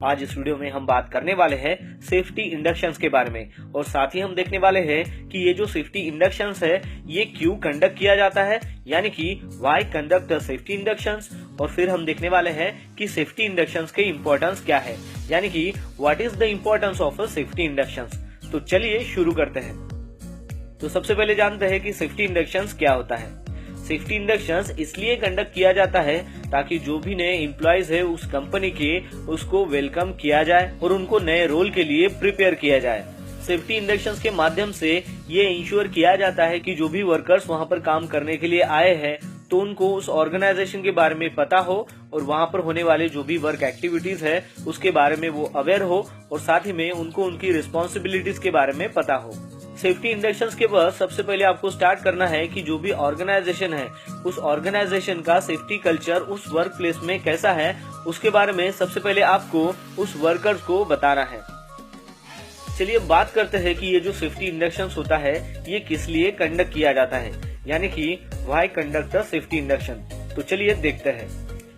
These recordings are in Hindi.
आज इस वीडियो में हम बात करने वाले हैं सेफ्टी इंडक्शंस के बारे में और साथ ही हम देखने वाले हैं कि ये जो सेफ्टी इंडक्शंस है ये क्यों कंडक्ट किया जाता है, यानी कि why conduct the safety inductions. और फिर हम देखने वाले हैं कि सेफ्टी इंडक्शंस के इम्पोर्टेंस क्या है, यानी कि what is the importance of safety inductions. तो चलिए शुरू करते हैं। तो सबसे पहले जानते हैं कि सेफ्टी इंडक्शंस क्या होता है। सेफ्टी इंडक्शंस इसलिए कंडक्ट किया जाता है ताकि जो भी नए एम्प्लॉयज है उस कंपनी के उसको वेलकम किया जाए और उनको नए रोल के लिए प्रिपेयर किया जाए। सेफ्टी इंडक्शंस के माध्यम से ये इंश्योर किया जाता है कि जो भी वर्कर्स वहाँ पर काम करने के लिए आए हैं तो उनको उस ऑर्गेनाइजेशन के बारे में पता हो और वहाँ पर होने वाले जो भी वर्क एक्टिविटीज है उसके बारे में वो अवेयर हो और साथ ही में उनको उनकी रिस्पॉन्सिबिलिटीज के बारे में पता हो। सेफ्टी इंडक्शंस के बाद सबसे पहले आपको स्टार्ट करना है कि जो भी ऑर्गेनाइजेशन है उस ऑर्गेनाइजेशन का सेफ्टी कल्चर उस वर्क प्लेस में कैसा है उसके बारे में सबसे पहले आपको उस वर्कर्स को बताना है। चलिए बात करते हैं कि ये जो सेफ्टी इंडक्शंस होता है ये किस लिए कंडक्ट किया जाता है, यानी कि why conduct the safety induction. तो चलिए देखते हैं।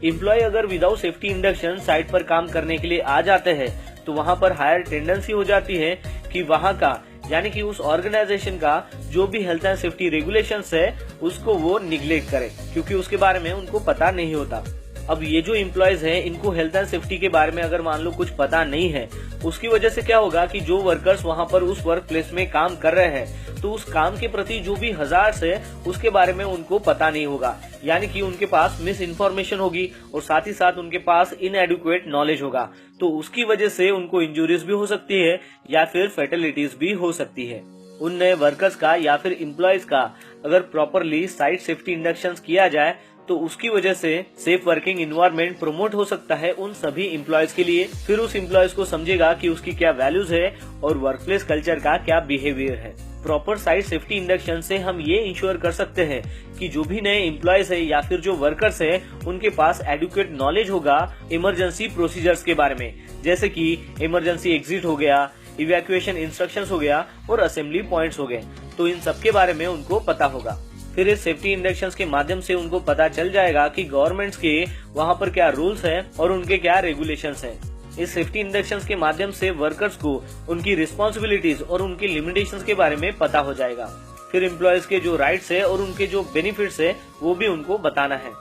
एम्प्लॉय अगर विदाउट सेफ्टी इंडक्शन साइट पर काम करने के लिए आ जाते हैं तो वहाँ पर हायर टेंडेंसी हो जाती है कि वहाँ का यानी कि उस ऑर्गेनाइजेशन का जो भी हेल्थ एंड सेफ्टी रेगुलेशंस है उसको वो निग्लेक्ट करे, क्योंकि उसके बारे में उनको पता नहीं होता। अब ये जो एम्प्लॉयज हैं इनको हेल्थ एंड सेफ्टी के बारे में अगर मान लो कुछ पता नहीं है, उसकी वजह से क्या होगा कि जो वर्कर्स वहाँ पर उस वर्क प्लेस में काम कर रहे हैं तो उस काम के प्रति जो भी हजार्ड्स है उसके बारे में उनको पता नहीं होगा, यानी कि उनके पास मिस इन्फॉर्मेशन होगी और साथ ही साथ उनके पास इनएडुकेट नॉलेज होगा। तो उसकी वजह से उनको इंजुरीज भी हो सकती है या फिर फेटलिटीज भी हो सकती है। उन नए वर्कर्स का या फिर एम्प्लॉयज का अगर प्रॉपरली साइट सेफ्टी इंडक्शंस किया जाए तो उसकी वजह से सेफ वर्किंग एनवायरनमेंट प्रमोट हो सकता है उन सभी एम्प्लॉयज के लिए। फिर उस एम्प्लॉयज को समझेगा कि उसकी क्या वैल्यूज है और वर्कप्लेस कल्चर का क्या बिहेवियर है। प्रॉपर साइट सेफ्टी इंडक्शन से हम ये इंश्योर कर सकते हैं कि जो भी नए एम्प्लॉयज है या फिर जो वर्कर्स है उनके पास एडुकेट नॉलेज होगा इमरजेंसी प्रोसीजर्स के बारे में, जैसे कि इमरजेंसी एग्जिट हो गया, इवैक्यूएशन इंस्ट्रक्शंस हो गया और असेंबली पॉइंट्स हो गए। तो इन सब के बारे में उनको पता होगा। फिर इस सेफ्टी इंडक्शंस के माध्यम से उनको पता चल जाएगा कि गवर्नमेंट्स के वहाँ पर क्या रूल्स हैं और उनके क्या रेगुलेशंस हैं। इस सेफ्टी इंडक्शंस के माध्यम से वर्कर्स को उनकी रिस्पॉन्सिबिलिटीज और उनकी लिमिटेशंस के बारे में पता हो जाएगा। फिर एम्प्लॉयज के जो राइट्स है और उनके जो बेनिफिट्स है वो भी उनको बताना है।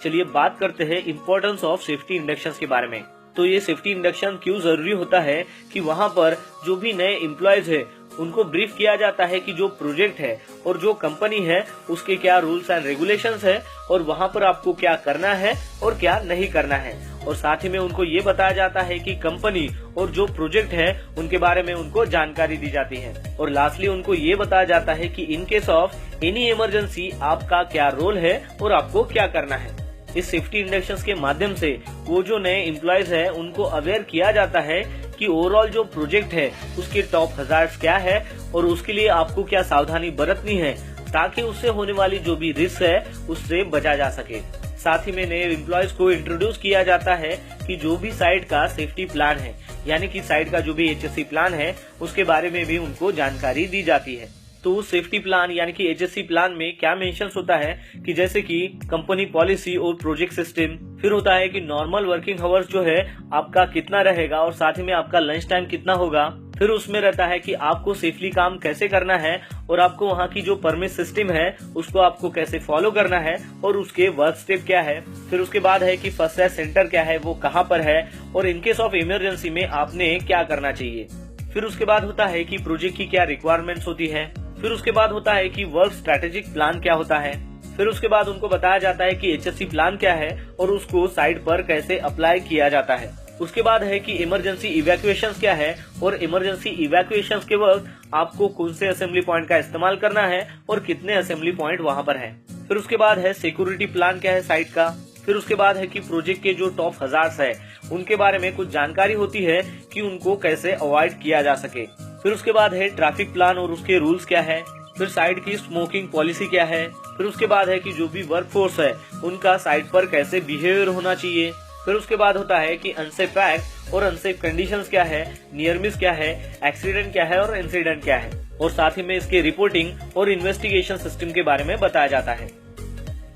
चलिए बात करते हैं इम्पोर्टेंस ऑफ सेफ्टी इंडक्शंस के बारे में। तो ये सेफ्टी इंडक्शन क्यों जरूरी होता है कि वहाँ पर जो भी नए एम्प्लॉयज है उनको ब्रीफ किया जाता है कि जो प्रोजेक्ट है और जो कंपनी है उसके क्या रूल्स एंड रेगुलेशंस है और वहाँ पर आपको क्या करना है और क्या नहीं करना है। और साथ ही में उनको ये बताया जाता है कि कंपनी और जो प्रोजेक्ट है उनके बारे में उनको जानकारी दी जाती है। और लास्टली उनको ये बताया जाता है कि in case of any emergency आपका क्या रोल है और आपको क्या करना है। इस सेफ्टी इंडक्शंस के माध्यम से वो जो नए एम्प्लॉयज है उनको अवेयर किया जाता है कि ओवरऑल जो प्रोजेक्ट है उसके टॉप हजार्ड्स क्या है और उसके लिए आपको क्या सावधानी बरतनी है ताकि उससे होने वाली जो भी रिस्क है उससे बचा जा सके। साथ ही में नए एम्प्लॉयज को इंट्रोड्यूस किया जाता है कि जो भी साइट का सेफ्टी प्लान है, यानी कि साइट का जो भी HSC प्लान है उसके बारे में भी उनको जानकारी दी जाती है। तो उस सेफ्टी प्लान यानी कि HSC प्लान में क्या मेंशंस होता है कि जैसे कि कंपनी पॉलिसी और प्रोजेक्ट सिस्टम, फिर होता है कि नॉर्मल वर्किंग आवर्स जो है आपका कितना रहेगा और साथ ही में आपका लंच टाइम कितना होगा। फिर उसमें रहता है कि आपको सेफली काम कैसे करना है और आपको वहाँ की जो परमिट सिस्टम है उसको आपको कैसे फॉलो करना है और उसके वर्क स्टेप क्या है। फिर उसके बाद है कि फर्स्ट एड सेंटर क्या है, वो कहाँ पर है और इन केस ऑफ इमरजेंसी में आपने क्या करना चाहिए। फिर उसके बाद होता है कि प्रोजेक्ट की क्या रिक्वायरमेंट्स होती है। फिर उसके बाद होता है कि वर्क स्ट्रेटेजिक प्लान क्या होता है। फिर उसके बाद उनको बताया जाता है कि HSC प्लान क्या है और उसको साइट पर कैसे अप्लाई किया जाता है। उसके बाद है कि इमरजेंसी इवैक्यूएशन क्या है और इमरजेंसी इवैक्यूएशन के वक्त आपको कौन से असेंबली पॉइंट का इस्तेमाल करना है और कितने असेंबली पॉइंट वहाँ पर है। फिर उसके बाद है सिक्योरिटी प्लान क्या है साइट का। फिर उसके बाद है कि प्रोजेक्ट के जो टॉप हजार्ड्स है उनके बारे में कुछ जानकारी होती है कि उनको कैसे अवॉइड किया जा सके। फिर उसके बाद है ट्रैफिक प्लान और उसके रूल्स क्या है। फिर साइट की स्मोकिंग पॉलिसी क्या है। फिर उसके बाद है कि जो भी वर्क फोर्स है उनका साइट पर कैसे बिहेवियर होना चाहिए। फिर उसके बाद होता है कि अनसेफ एक्ट और अनसेफ कंडीशंस क्या है, नियर मिस क्या है, एक्सीडेंट क्या है और इंसिडेंट क्या है। और साथ ही में इसके रिपोर्टिंग और इन्वेस्टिगेशन सिस्टम के बारे में बताया जाता है।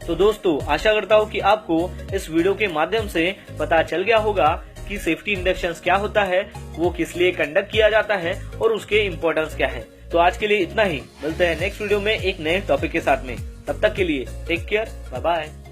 तो दोस्तों आशा करता हूँ कि आपको इस वीडियो के माध्यम से पता चल गया होगा कि सेफ्टी इंडक्शन क्या होता है, वो किस लिए कंडक्ट किया जाता है और उसके इम्पोर्टेंस क्या है। तो आज के लिए इतना ही, मिलते हैं नेक्स्ट वीडियो में एक नए टॉपिक के साथ में। तब तक के लिए टेक केयर, बाय बाय।